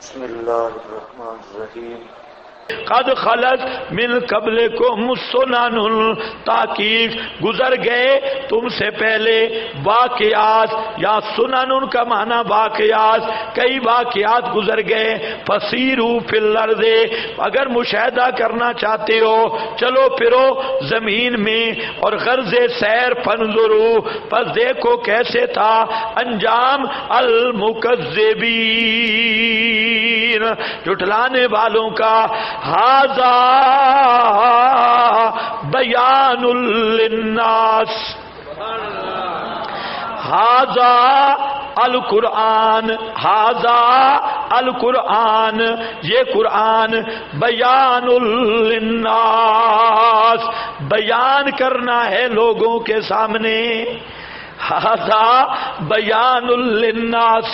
بسم اللہ الرحمن الرحیم قد خلت من قبلکم سنن، تاکہ گزر گئے تم سے پہلے واقعات، یا سنن کا معنی واقعات، کئی واقعات گزر گئے. فسیروا فی الارض، اگر مشاہدہ کرنا چاہتے ہو چلو پھرو زمین میں، اور غرض سیر فانظروا، پس دیکھو کیسے تھا انجام المکذبین، جھٹلانے والوں کا. ھذا بیان للناس، ھذا القرآن، ھذا القرآن، یہ قرآن بیان للناس، بیان کرنا ہے لوگوں کے سامنے. ھذا بیان للناس،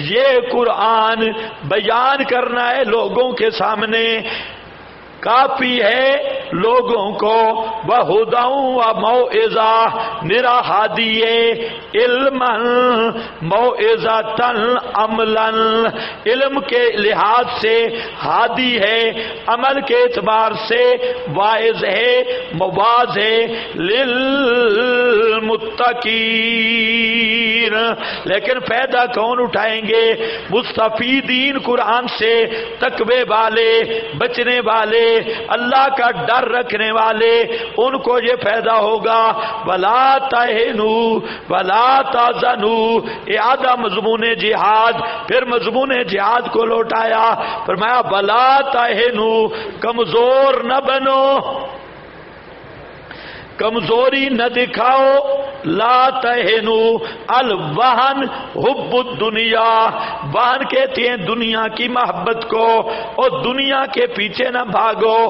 یہ قرآن بیان کرنا ہے لوگوں کے سامنے، کافی ہے لوگوں کو. وہدی و موعظہ، میرا ہادی علما موعظۃ عملا، علم کے لحاظ سے ہادی ہے، عمل کے اعتبار سے واعظ ہے، مواعظ ہے. للمتقین، لیکن فائدہ کون اٹھائیں گے؟ مستفیدین، قرآن سے تقوی والے، بچنے والے، اللہ کا ڈر رکھنے والے، ان کو یہ فائدہ ہوگا. ولا تہنوا ولا تحزنوا، اعادہ مضمون جہاد، پھر مضمون جہاد کو لوٹایا، فرمایا ولا تہنوا، کمزور نہ بنو، کمزوری نہ دکھاؤ. لا تہنوا، الوہن حب الدنیا، وہن کہتے ہیں دنیا کی محبت کو، اور دنیا کے پیچھے نہ بھاگو.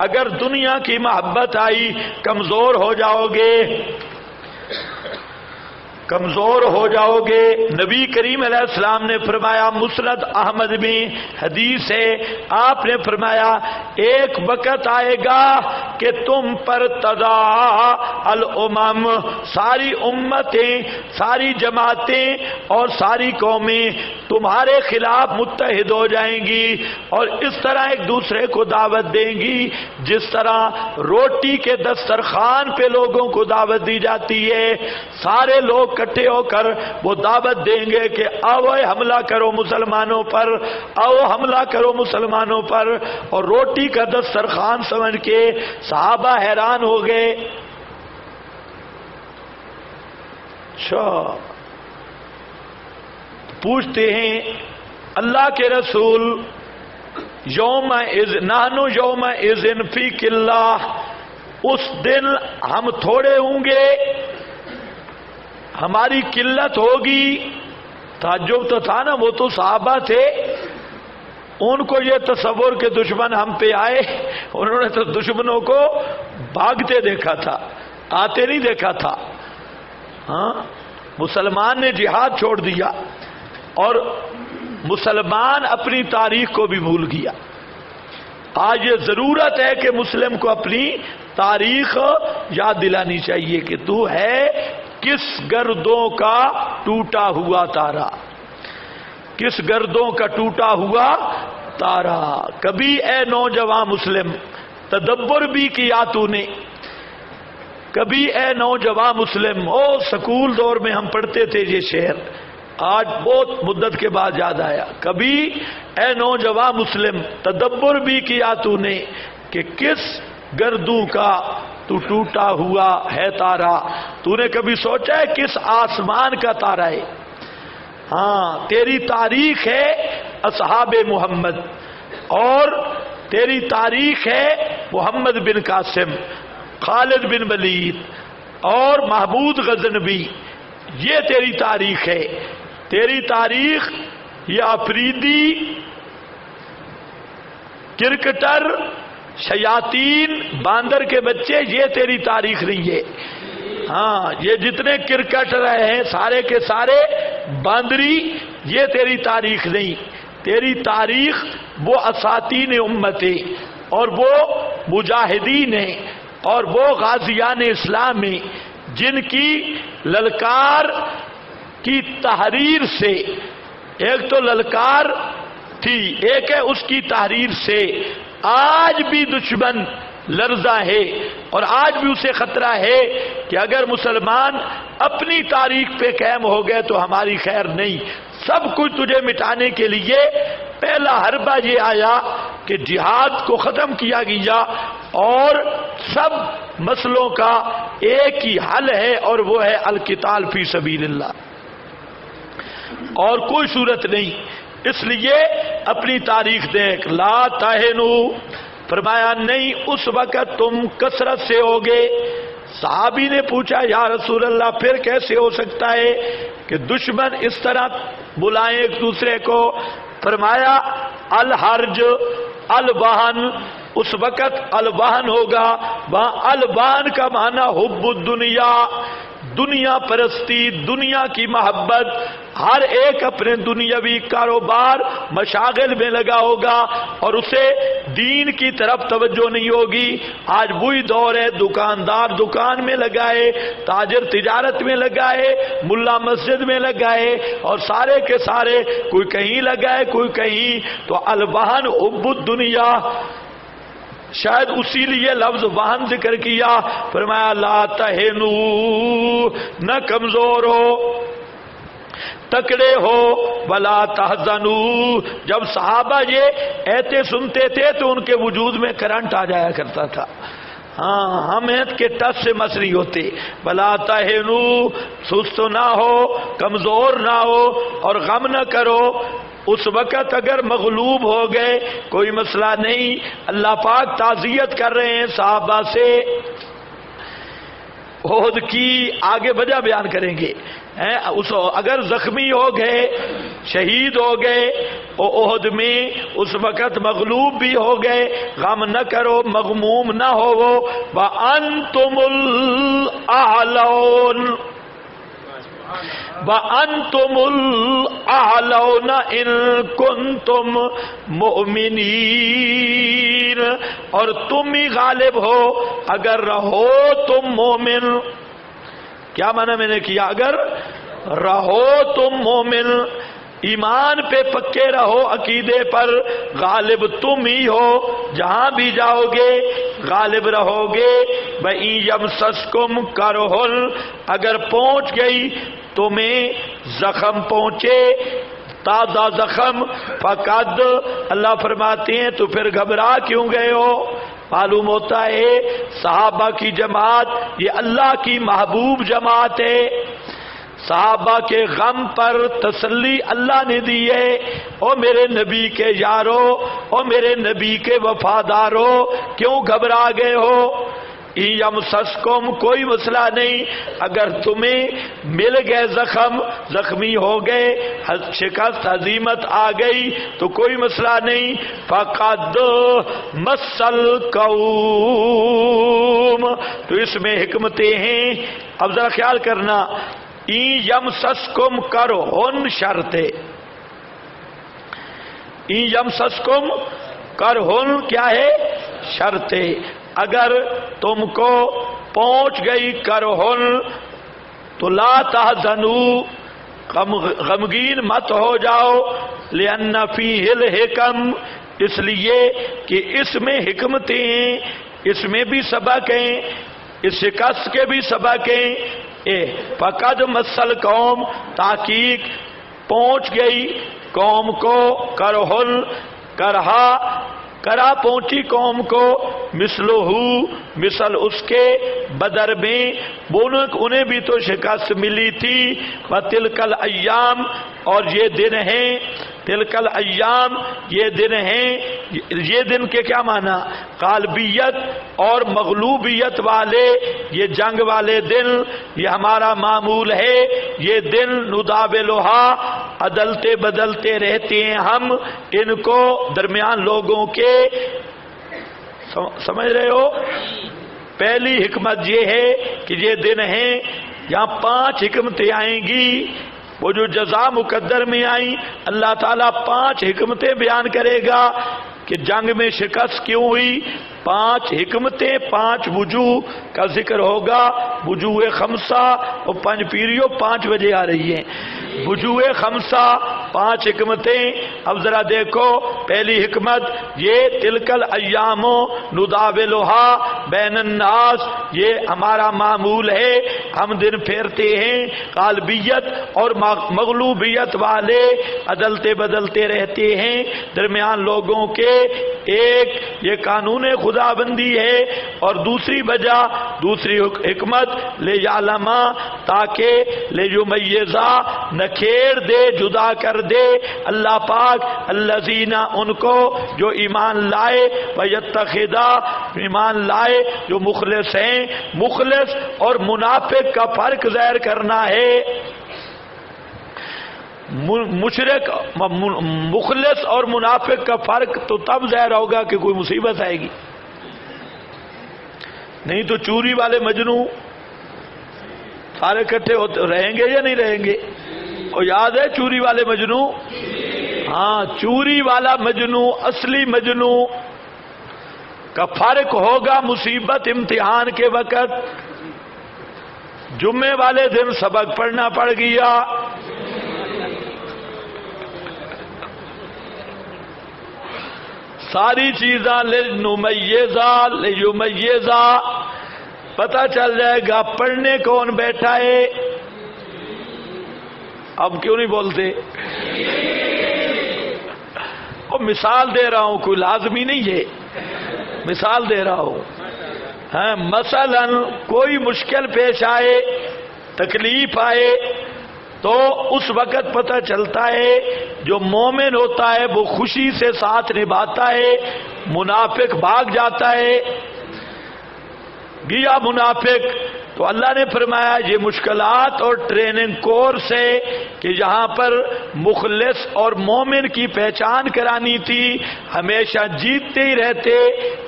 اگر دنیا کی محبت آئی کمزور ہو جاؤ گے، کمزور ہو جاؤ گے. نبی کریم علیہ السلام نے فرمایا، مسند احمد میں حدیث ہے، آپ نے فرمایا ایک وقت آئے گا کہ تم پر تداعی الامم، ساری امتیں، ساری جماعتیں اور ساری قومیں تمہارے خلاف متحد ہو جائیں گی، اور اس طرح ایک دوسرے کو دعوت دیں گی جس طرح روٹی کے دسترخوان پہ لوگوں کو دعوت دی جاتی ہے. سارے لوگ اکٹھے ہو کر وہ دعوت دیں گے کہ آؤ حملہ کرو مسلمانوں پر، آؤ حملہ کرو مسلمانوں پر. اور روٹی کا دسترخوان سمجھ کے صحابہ حیران ہو گئے. پوچھتے ہیں اللہ کے رسول، یوم نحن یوم اذن فی قلہ، اس دن ہم تھوڑے ہوں گے، ہماری قلت ہوگی. تعجب تو تھا نا، وہ تو صحابہ تھے، ان کو یہ تصور کہ دشمن ہم پہ آئے، انہوں نے تو دشمنوں کو بھاگتے دیکھا تھا، آتے نہیں دیکھا تھا. ہاں، مسلمان نے جہاد چھوڑ دیا اور مسلمان اپنی تاریخ کو بھی بھول گیا. آج یہ ضرورت ہے کہ مسلم کو اپنی تاریخ یاد دلانی چاہیے کہ تو ہے کس گردوں کا ٹوٹا ہوا تارا، کس گردوں کا ٹوٹا ہوا تارا. کبھی اے نوجوان مسلم تدبر بھی کیا تو نے، کبھی اے نوجوان مسلم، او سکول دور میں ہم پڑھتے تھے یہ شعر، آج بہت مدت کے بعد یاد آیا. کبھی اے نوجوان مسلم تدبر بھی کیا تو نے کہ کس گردوں کا تو ٹوٹا ہوا ہے تارا. تو نے کبھی سوچا ہے کس آسمان کا تارا ہے؟ ہاں، تیری تاریخ ہے اصحاب محمد، اور تیری تاریخ ہے محمد بن قاسم، خالد بن ولید اور محمود غزنوی. یہ تیری تاریخ ہے. تیری تاریخ یہ افریدی، کرکٹر، شیاطین، باندر کے بچے، یہ تیری تاریخ نہیں ہے. ہاں، یہ جتنے کرکٹ رہے ہیں سارے کے سارے باندری، یہ تیری تاریخ نہیں. تیری تاریخ وہ اساطین امتیں، اور وہ مجاہدین ہیں، اور وہ غازیان اسلام ہیں جن کی للکار کی تحریر سے، ایک تو للکار تھی، ایک ہے اس کی تحریر سے آج بھی دشمن لرزہ ہے، اور آج بھی اسے خطرہ ہے کہ اگر مسلمان اپنی تاریخ پہ قائم ہو گئے تو ہماری خیر نہیں، سب کچھ تجھے مٹانے کے لیے پہلا حربہ یہ آیا کہ جہاد کو ختم کیا گیا، اور سب مسئلوں کا ایک ہی حل ہے، اور وہ ہے القتال فی سبیل اللہ، اور کوئی صورت نہیں۔ اس لیے اپنی تاریخ دیکھ، لا تہنو، فرمایا نہیں اس وقت تم کثرت سے ہوگے۔ صحابی نے پوچھا یا رسول اللہ پھر کیسے ہو سکتا ہے کہ دشمن اس طرح بلائیں ایک دوسرے کو؟ فرمایا الحرج الوہن، اس وقت الوہن ہوگا، وہاں الوہن کا معنی حب الدنیا، دنیا پرستی، دنیا کی محبت، ہر ایک اپنے دنیاوی کاروبار مشاغل میں لگا ہوگا اور اسے دین کی طرف توجہ نہیں ہوگی۔ آج وہی دور ہے، دکاندار دکان میں لگائے، تاجر تجارت میں لگائے، ملا مسجد میں لگائے، اور سارے کے سارے کوئی کہیں لگائے کوئی کہیں، تو الوہن حب الدنیا، شاید اسی لیے لفظ وہن ذکر کیا۔ فرمایا لا تہنو، نہ کمزور ہو، تکڑے ہو، ولا تحزنو۔ جب صحابہ یہ ایتے سنتے تھے تو ان کے وجود میں کرنٹ آ جایا کرتا تھا۔ ہاں، ہم ایت کے ٹچ سے مسری ہوتے۔ ولا تہنو، سست نہ ہو، کمزور نہ ہو، اور غم نہ کرو۔ اس وقت اگر مغلوب ہو گئے کوئی مسئلہ نہیں، اللہ پاک تعزیت کر رہے ہیں صحابہ سے۔ احد کی آگے وجہ بیان کریں گے، اگر زخمی ہو گئے، شہید ہو گئے احد میں، اس وقت مغلوب بھی ہو گئے، غم نہ کرو، مغموم نہ ہو، وَأَنْتُمُ الْأَعْلَوْنَ وَأَنْتُمُ الْأَعْلَوْنَ إِن كُنْتُمْ مُؤْمِنِينَ، اور تم ہی غالب ہو اگر رہو تم مومن۔ کیا معنی میں نے کیا؟ اگر رہو تم مومن، ایمان پہ پکے رہو، عقیدے پر، غالب تم ہی ہو، جہاں بھی جاؤ گے غالب رہو گے۔ وَإِن يَمْسَسْكُمْ كَرْحٌ، اگر پہنچ گئی تمہیں زخم، پہنچے تازہ زخم، فقد، اللہ فرماتے ہیں تو پھر گھبرا کیوں گئے ہو؟ معلوم ہوتا ہے صحابہ کی جماعت یہ اللہ کی محبوب جماعت ہے، صحابہ کے غم پر تسلی اللہ نے دی ہے۔ او میرے نبی کے یارو، او میرے نبی کے وفادارو، کیوں گھبرا گئے ہو؟ یمسسکم، کوئی مسئلہ نہیں، اگر تمہیں مل گئے زخم، زخمی ہو گئے، شکست ہزیمت آ گئی تو کوئی مسئلہ نہیں۔ فقد مس القوم، تو اس میں حکمتیں ہیں، اب ذرا خیال کرنا۔ یمسسکم کرہن شرط ہے، یمسسکم کرہن کیا ہے؟ شرط ہے۔ اگر تم کو پہنچ گئی کرہن تو لا تحزنو، غمگین مت ہو جاؤ، لأن فیہ الحکم، اس لیے کہ اس میں حکمتیں ہیں، اس میں بھی سبق ہیں، اس شکست کے بھی سبق ہیں۔ فقد مسل قوم، تحقیق پہنچ گئی قوم کو، کرہن کرہا، کرا پہنچی قوم کو، مثلہ، مثل اس کے بدر میں، انہیں بھی تو شکست ملی تھی۔ وَتِلْكَ الْأَيَّامِ، اور یہ دن ہیں، تلک الایام، یہ دن ہیں، یہ دن کے کیا معنی؟ غالبیت اور مغلوبیت والے، یہ جنگ والے دن، یہ ہمارا معمول ہے، یہ دن نداولھا، عدلتے بدلتے رہتے ہیں ہم ان کو درمیان لوگوں کے، سمجھ رہے ہو؟ پہلی حکمت یہ ہے کہ یہ دن ہیں، یہاں 5 حکمتیں آئیں گی، وہ جو جزا مقدر میں آئیں، اللہ تعالیٰ 5 حکمتیں بیان کرے گا کہ جنگ میں شکست کیوں ہوئی۔ 5 حکمتیں، 5 وجوہ کا ذکر ہوگا، وجوہ خمسہ، اور 5 پیریوں 5 بجے آ رہی ہیں، وجوہ خمسہ 5 حکمتیں. اب ذرا دیکھو، پہلی حکمت یہ تلکل ایامو نداولھا بین الناس، یہ ہمارا معمول ہے، ہم دن پھیرتے ہیں. غالبیت اور مغلوبیت والے عدلتے بدلتے رہتے ہیں درمیان لوگوں کے. ایک یہ قانون خدا بندی ہے، اور دوسری وجہ، دوسری حکمت لے یعلما، تاکہ لے یمیزا، نکھیر دے، جدا کر دے اللہ پاک الذین، ان کو جو ایمان لائے، ویتخذا، ایمان لائے جو مخلص ہیں. مخلص اور منافق کا فرق ظاہر کرنا ہے. مشرک، مخلص اور منافق کا فرق تو تب ظاہر ہوگا کہ کوئی مصیبت آئے گی، نہیں تو چوری والے مجنو سارے اکٹھے رہیں گے یا نہیں رہیں گے؟ اور یاد ہے چوری والے مجنو؟ ہاں، چوری والا مجنو، اصلی مجنو کا فرق ہوگا مصیبت امتحان کے وقت. جمعے والے دن سبق پڑھنا پڑ گیا، ساری چیزاں لنمیزا لیمیزا، پتہ چل جائے گا پڑھنے کون بیٹھا ہے. اب کیوں نہیں بولتے؟ اور مثال دے رہا ہوں، کوئی لازمی نہیں ہے، مثال دے رہا ہوں. ہاں، مثلا کوئی مشکل پیش آئے، تکلیف آئے، تو اس وقت پتہ چلتا ہے جو مومن ہوتا ہے وہ خوشی سے ساتھ نبھاتا ہے، منافق بھاگ جاتا ہے. گیا منافق. تو اللہ نے فرمایا یہ مشکلات اور ٹریننگ کورس ہے کہ جہاں پر مخلص اور مومن کی پہچان کرانی تھی، ہمیشہ جیتتے ہی رہتے،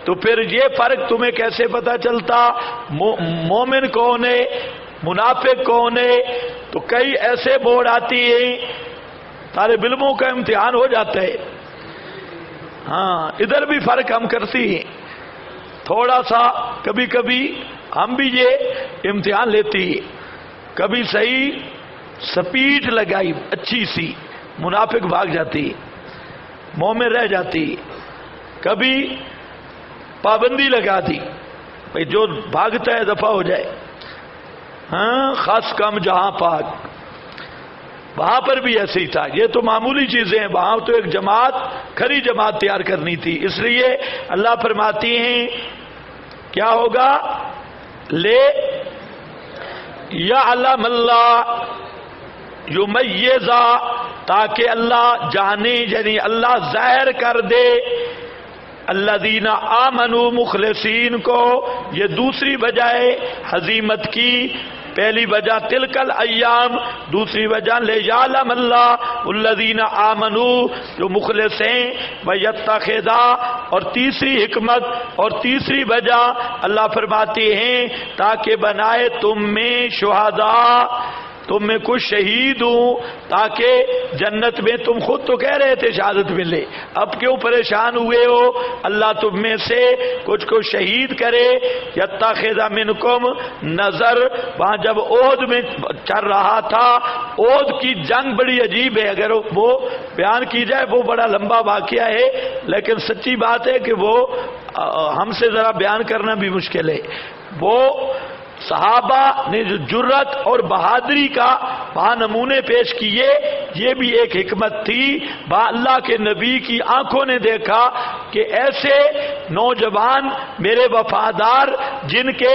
تو پھر یہ فرق تمہیں کیسے پتہ چلتا مومن کون ہے منافق کون ہے؟ تو کئی ایسے بورڈ آتی ہیں، طالب علموں کا امتحان ہو جاتا ہے. ہاں، ادھر بھی فرق ہم کرتی ہیں تھوڑا سا، کبھی کبھی ہم بھی یہ امتحان لیتی ہیں. کبھی صحیح سپیڈ لگائی اچھی سی، منافق بھاگ جاتی، مومن رہ جاتی. کبھی پابندی لگا دی، بھئی جو بھاگتا ہے دفع ہو جائے. ہاں، خاص کم جہاں پاک، وہاں پر بھی ایسے ہی تھا. یہ تو معمولی چیزیں ہیں، وہاں تو ایک جماعت، کھری جماعت تیار کرنی تھی. اس لیے اللہ فرماتی ہیں کیا ہوگا؟ لے یعلم اللہ یمیزا، تاکہ اللہ جانے، یعنی اللہ ظاہر کر دے الذین آمنوا، مخلصین کو. یہ دوسری وجہ ہے ہزیمت کی. پہلی وجہ تلکل ایام، دوسری وجہ لے یعلم اللہ الذین آمنوا، جو مخلص ہیں، ویتخذا، اور تیسری حکمت اور تیسری وجہ اللہ فرماتے ہیں تاکہ بنائے تم میں شہداء، تم میں کچھ شہید ہوں، تاکہ جنت میں تم خود تو کہہ رہے تھے شہادت ملے، اب کیوں پریشان ہوئے ہو؟ اللہ تم میں سے کچھ کو شہید کرے. یتخذ منکم نظر، وہاں جب احد میں چل رہا تھا، احد کی جنگ بڑی عجیب ہے، اگر وہ بیان کی جائے وہ بڑا لمبا واقعہ ہے، لیکن سچی بات ہے کہ وہ ہم سے ذرا بیان کرنا بھی مشکل ہے. وہ صحابہ نے جو جرت اور بہادری کا وہاں نمونے پیش کیے، یہ بھی ایک حکمت تھی. اللہ کے نبی کی آنکھوں نے دیکھا کہ ایسے نوجوان میرے وفادار، جن کے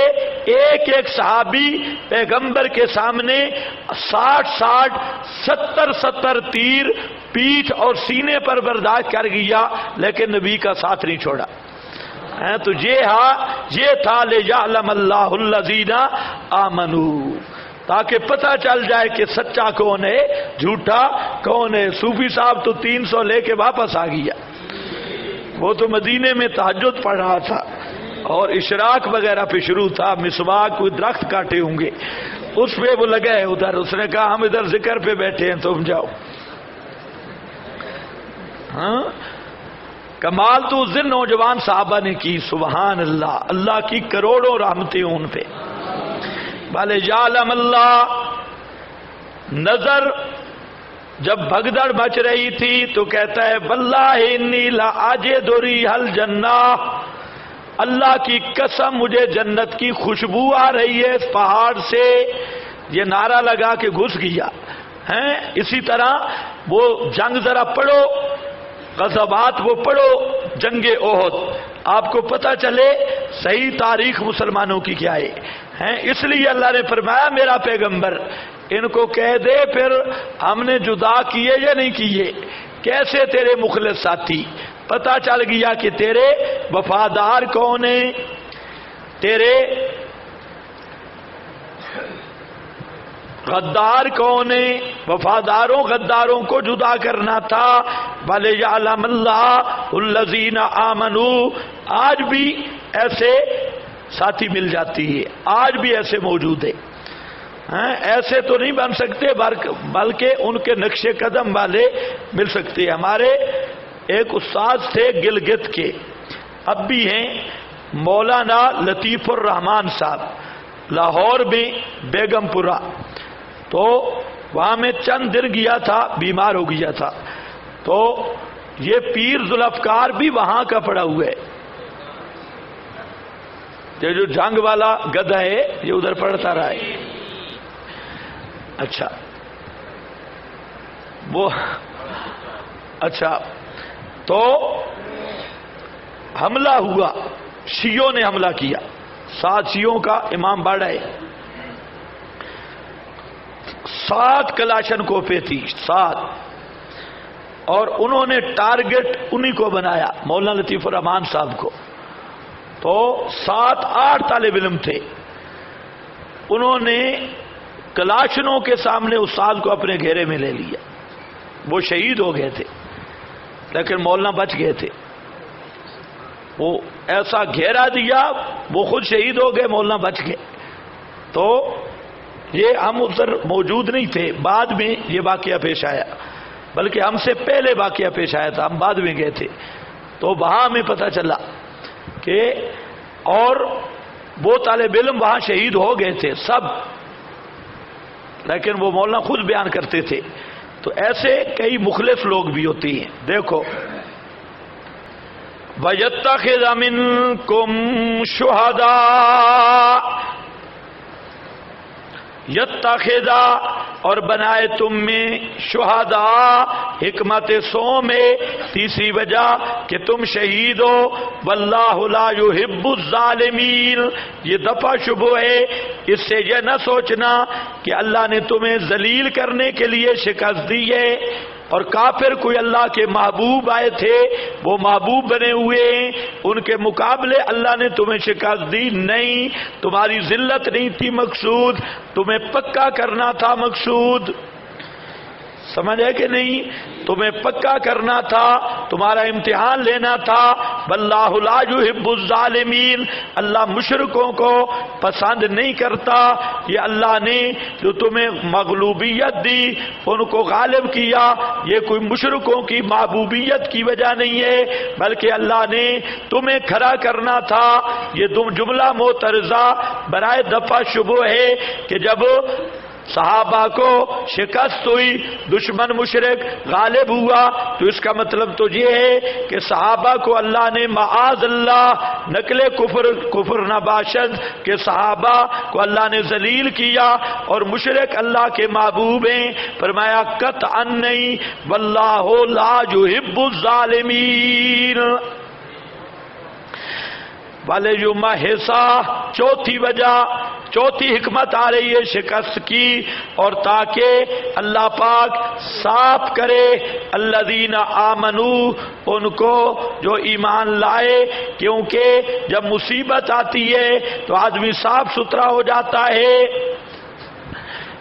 ایک ایک صحابی پیغمبر کے سامنے 60 70 تیر پیٹھ اور سینے پر برداشت کر گیا، لیکن نبی کا ساتھ نہیں چھوڑا. تو یہ تھا لیعلم اللہ الذین آمنوا، تاکہ پتہ چل جائے کہ سچا کون ہے، جھوٹا کون ہے. صوفی صاحب تو 300 لے کے واپس آ گیا، وہ تو مدینے میں تہجد پڑھ رہا تھا اور اشراق وغیرہ پہ شروع تھا. مسواک کوئی درخت کاٹے ہوں گے، اس پہ وہ لگا ہے ادھر. اس نے کہا ہم ادھر ذکر پہ بیٹھے ہیں، تم جاؤ. ہاں، کمال تو اس دن نوجوان صحابہ نے کی. سبحان اللہ، اللہ کی کروڑوں رحمتیں ان پہ. بھلے یعلم اللہ، نظر جب بھگدڑ مچ رہی تھی تو کہتا ہے واللہ انی لاجد ریح الجنہ، اللہ کی قسم مجھے جنت کی خوشبو آ رہی ہے اس پہاڑ سے. یہ نعرہ لگا کے گھس گیا. اسی طرح وہ جنگ ذرا پڑھو، غزوات وہ پڑھو، جنگ احد، آپ کو پتہ چلے صحیح تاریخ مسلمانوں کی کیا ہے. اس لیے اللہ نے فرمایا میرا پیغمبر ان کو کہہ دے پھر ہم نے جدا کیے یا نہیں کیے، کیسے تیرے مخلص ساتھی. پتہ چل گیا کہ تیرے وفادار کون ہیں، تیرے غدار کون ہیں. وفاداروں غداروں کو جدا کرنا تھا. وَلِيَعْلَمَ اللَّهُ الَّذِينَ آمَنُوا. آج بھی ایسے ساتھی مل جاتی ہے، آج بھی ایسے موجود ہیں. ایسے تو نہیں بن سکتے بلکہ ان کے نقش قدم والے مل سکتے. ہمارے ایک استاد تھے گلگت کے، اب بھی ہیں، مولانا لطیف الرحمان صاحب، لاہور میں بیگم پورہ. تو وہاں میں چند دن گیا تھا، بیمار ہو گیا تھا. تو یہ پیر ذوالفقار بھی وہاں کا پڑا ہوا ہے. یہ جو جنگ والا گدھا ہے یہ ادھر پڑھتا رہا ہے. اچھا وہ اچھا تو حملہ ہوا، شیعوں نے حملہ کیا. 7 شیعوں کا امام باڑہ ہے. 7 کلاشن کوپے تھی، 7، اور انہوں نے ٹارگٹ انہی کو بنایا، مولانا لطیف الرحمان صاحب کو. تو 7-8 طالب علم تھے. انہوں نے کلاشنوں کے سامنے استاد کو اپنے گھیرے میں لے لیا. وہ شہید ہو گئے تھے لیکن مولانا بچ گئے تھے. وہ ایسا گھیرا دیا، وہ خود شہید ہو گئے، مولانا بچ گئے. تو یہ ہم ادھر موجود نہیں تھے، بعد میں یہ واقعہ پیش آیا، بلکہ ہم سے پہلے واقعہ پیش آیا تھا، ہم بعد میں گئے تھے. تو وہاں ہمیں پتہ چلا کہ اور وہ طالب علم وہاں شہید ہو گئے تھے سب، لیکن وہ مولانا خود بیان کرتے تھے. تو ایسے کئی مخلص لوگ بھی ہوتے ہیں. دیکھو وَيَتَّخِذَ مِنْكُمْ شُهَدَاءَ، یتخذا اور بنائے تم میں شہداء، حکمت 100 میں تیسری وجہ کہ تم شہید ہو. واللہ لا يحب الظالمین. یہ دفع شبہ ہے، اس سے یہ نہ سوچنا کہ اللہ نے تمہیں ذلیل کرنے کے لیے شکست دی ہے. اور کافر کوئی اللہ کے محبوب آئے تھے، وہ محبوب بنے ہوئے ہیں، ان کے مقابلے اللہ نے تمہیں شکست دی نہیں. تمہاری ذلت نہیں تھی مقصود، تمہیں پکا کرنا تھا مقصود. سمجھ ہے کہ نہیں؟ تمہیں پکا کرنا تھا، تمہارا امتحان لینا تھا. واللہ لا يحب الظالمین. اللہ مشرکوں کو پسند نہیں کرتا. یہ اللہ نے جو تمہیں مغلوبیت دی، ان کو غالب کیا، یہ کوئی مشرکوں کی محبوبیت کی وجہ نہیں ہے، بلکہ اللہ نے تمہیں کھڑا کرنا تھا. یہ جملہ معترضہ برائے دفع شبہ ہے کہ جب صحابہ کو شکست ہوئی، دشمن مشرک غالب ہوا، تو اس کا مطلب تو یہ ہے کہ صحابہ کو اللہ نے معاذ اللہ نقل کفر نباشد کہ صحابہ کو اللہ نے ذلیل کیا اور مشرک اللہ کے محبوب ہیں. فرمایا قطعا نہیں، واللہ لا يحب الظالمین. والے جو محسا، چوتھی وجہ، چوتھی حکمت آ رہی ہے شکست کی، اور تاکہ اللہ پاک صاف کرے الذین آمنوا، ان کو جو ایمان لائے. کیونکہ جب مصیبت آتی ہے تو آدمی صاف ستھرا ہو جاتا ہے.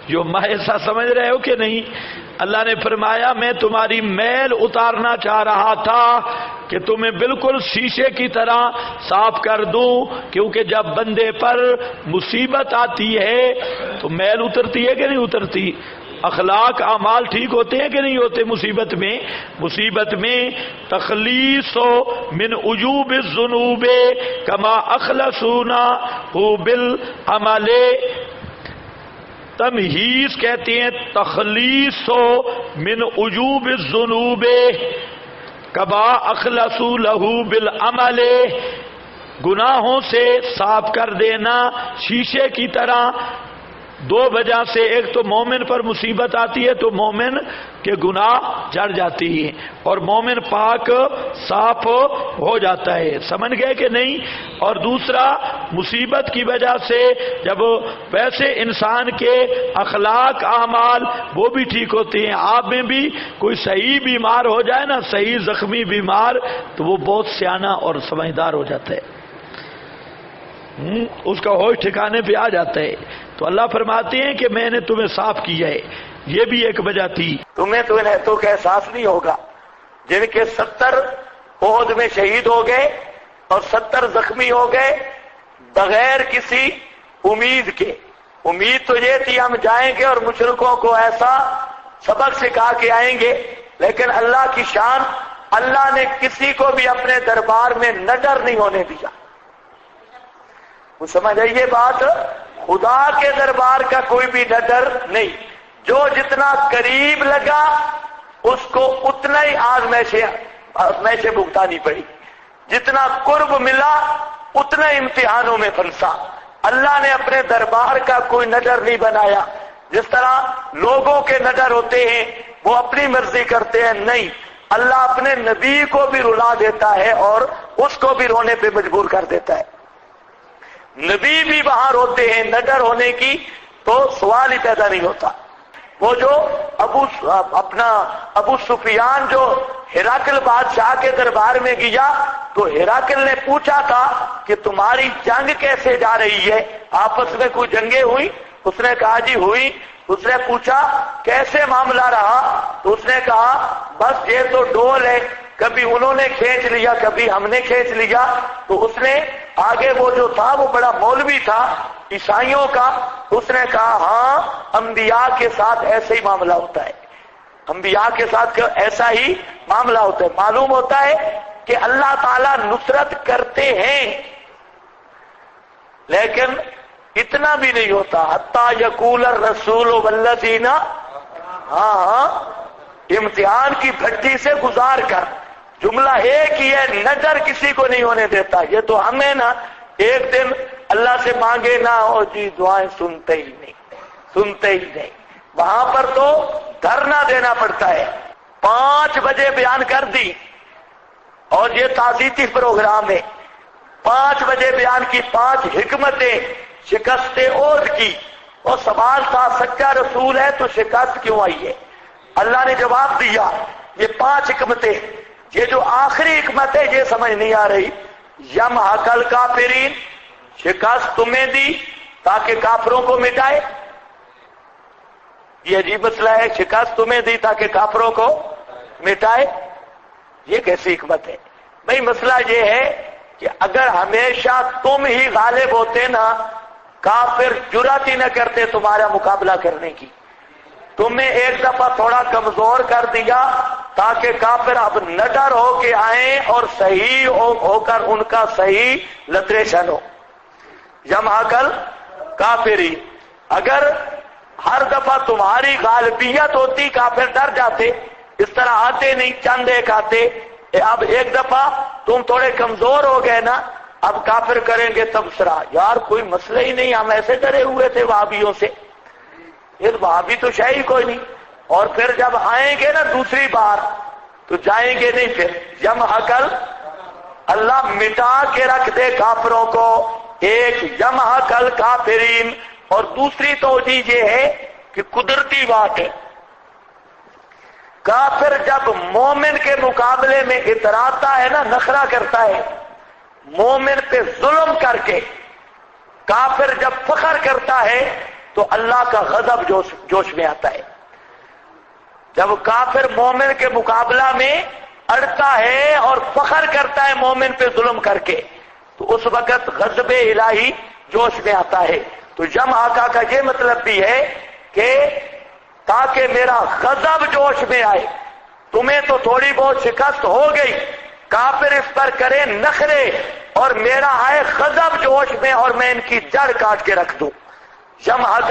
جو محسا سمجھ رہے ہو کہ نہیں؟ اللہ نے فرمایا میں تمہاری میل اتارنا چاہ رہا تھا کہ تمہیں بالکل شیشے کی طرح صاف کر دوں. کیونکہ جب بندے پر مصیبت آتی ہے تو میل اترتی ہے کہ نہیں اترتی؟ اخلاق اعمال ٹھیک ہوتے ہیں کہ نہیں ہوتے؟ مصیبت میں تخلیص من عجوب الذنوب کما اخلصونا بالعمل تمہیز کہتے ہیں تخلیص من عجوب الذنوب کبا اخلصوا لہو بالعمل، گناہوں سے صاف کر دینا شیشے کی طرح۔ دو وجہ سے، ایک تو مومن پر مصیبت آتی ہے تو مومن کے گناہ جڑ جاتی ہیں اور مومن پاک صاف ہو جاتا ہے، سمجھ گئے کہ نہیں؟ اور دوسرا مصیبت کی وجہ سے جب ویسے انسان کے اخلاق اعمال وہ بھی ٹھیک ہوتے ہیں، آپ میں بھی کوئی صحیح بیمار ہو جائے نا، صحیح زخمی بیمار، تو وہ بہت سیانہ اور سمجھدار ہو جاتا ہے، اس کا ہوش ٹھکانے پہ آ جاتا ہے۔ تو اللہ فرماتے ہیں کہ میں نے تمہیں صاف کیا ہے، یہ بھی ایک وجہ تھی۔ تمہیں تو کہ احساس نہیں ہوگا جن کے 70 احد میں شہید ہو گئے اور 70 زخمی ہو گئے بغیر کسی امید کے۔ امید تو یہ تھی ہم جائیں گے اور مشرکوں کو ایسا سبق سکھا کے آئیں گے، لیکن اللہ کی شان، اللہ نے کسی کو بھی اپنے دربار میں نڈر نہیں ہونے دیا۔ وہ سمجھ آئیے بات، خدا کے دربار کا کوئی بھی نڈر نہیں، جو جتنا قریب لگا اس کو اتنا ہی آزمائشیں بھگتانی پڑی، جتنا قرب ملا اتنا امتحانوں میں پھنسا۔ اللہ نے اپنے دربار کا کوئی نڈر نہیں بنایا، جس طرح لوگوں کے نڈر ہوتے ہیں وہ اپنی مرضی کرتے ہیں، نہیں، اللہ اپنے نبی کو بھی رلا دیتا ہے اور اس کو بھی رونے پہ مجبور کر دیتا ہے۔ نبی بھی وہاں روتے ہیں، نڈر ہونے کی تو سوال ہی پیدا نہیں ہوتا۔ وہ جو ابو سفیان جو ہرقل بادشاہ کے دربار میں گیا تو ہرقل نے پوچھا تھا کہ تمہاری جنگ کیسے جا رہی ہے، آپس میں کوئی جنگیں ہوئی؟ اس نے کہا جی ہوئی۔ اس نے پوچھا کیسے معاملہ رہا؟ تو اس نے کہا بس یہ تو ڈول ہے، کبھی انہوں نے کھینچ لیا کبھی ہم نے کھینچ لیا۔ تو اس نے آگے وہ جو تھا وہ بڑا مولوی تھا عیسائیوں کا، اس نے کہا ہاں انبیاء کے ساتھ ایسے ہی معاملہ ہوتا ہے، انبیاء کے ساتھ ایسا ہی معاملہ ہوتا ہے۔ معلوم ہوتا ہے کہ اللہ تعالیٰ نصرت کرتے ہیں لیکن اتنا بھی نہیں ہوتا، حتیٰ یقول الرسول والذین، ہاں امتحان کی بھٹی سے گزار کر، جملہ ایک ہی ہے، نظر کسی کو نہیں ہونے دیتا۔ یہ تو ہمیں نا ایک دن اللہ سے مانگے نہ ہو جی دعائیں سنتے ہی نہیں، وہاں پر تو دھرنا دینا پڑتا ہے۔ 5 بجے بیان کر دی اور یہ تعزیتی پروگرام ہے، 5 بجے بیان کی 5 حکمتیں شکست عہد کی، اور سوال تھا سچا رسول ہے تو شکست کیوں آئی ہے؟ اللہ نے جواب دیا یہ 5 حکمتیں، یہ جو آخری حکمت ہے یہ سمجھ نہیں آ رہی۔ یمحق الکافرین، شکست تمہیں دی تاکہ کافروں کو مٹائے، یہ عجیب مسئلہ ہے، شکست تمہیں دی تاکہ کافروں کو مٹائے، یہ کیسی حکمت ہے؟ بھئی مسئلہ یہ ہے کہ اگر ہمیشہ تم ہی غالب ہوتے نا، کافر جرات ہی نہ کرتے تمہارا مقابلہ کرنے کی، تمہیں ایک دفعہ تھوڑا کمزور کر دیا تاکہ کافر اب نڈر ہو کے آئیں اور صحیح ہو کر ان کا صحیح لتریشن ہو۔ یمحق الکافرین، اگر ہر دفعہ تمہاری غالبیت ہوتی کافر ڈر جاتے، اس طرح آتے نہیں، چند ایک آتے، اب ایک دفعہ تم تھوڑے کمزور ہو گئے نا، اب کافر کریں گے تبصرہ، یار کوئی مسئلہ ہی نہیں، ہم ایسے ڈرے ہوئے تھے وہابیوں سے، یہ وہابی تو شاید کوئی نہیں، اور پھر جب آئیں گے نا دوسری بار تو جائیں گے نہیں، پھر یمحق اللہ مٹا کے رکھ دے کافروں کو، ایک یمحق الکافرین، اور دوسری توجیہ یہ ہے کہ قدرتی بات ہے، کافر جب مومن کے مقابلے میں اتراتا ہے نا، نخرہ کرتا ہے، مومن پہ ظلم کر کے کافر جب فخر کرتا ہے تو اللہ کا غضب جوش میں آتا ہے۔ جب کافر مومن کے مقابلہ میں اڑتا ہے اور فخر کرتا ہے مومن پہ ظلم کر کے، تو اس وقت غضب الہی جوش میں آتا ہے۔ تو یمحق کا یہ مطلب بھی ہے کہ تاکہ میرا غضب جوش میں آئے، تمہیں تو تھوڑی بہت شکست ہو گئی، کافر اس پر کرے نخرے اور میرا آئے غضب جوش میں اور میں ان کی جڑ کاٹ کے رکھ دوں۔ یمحق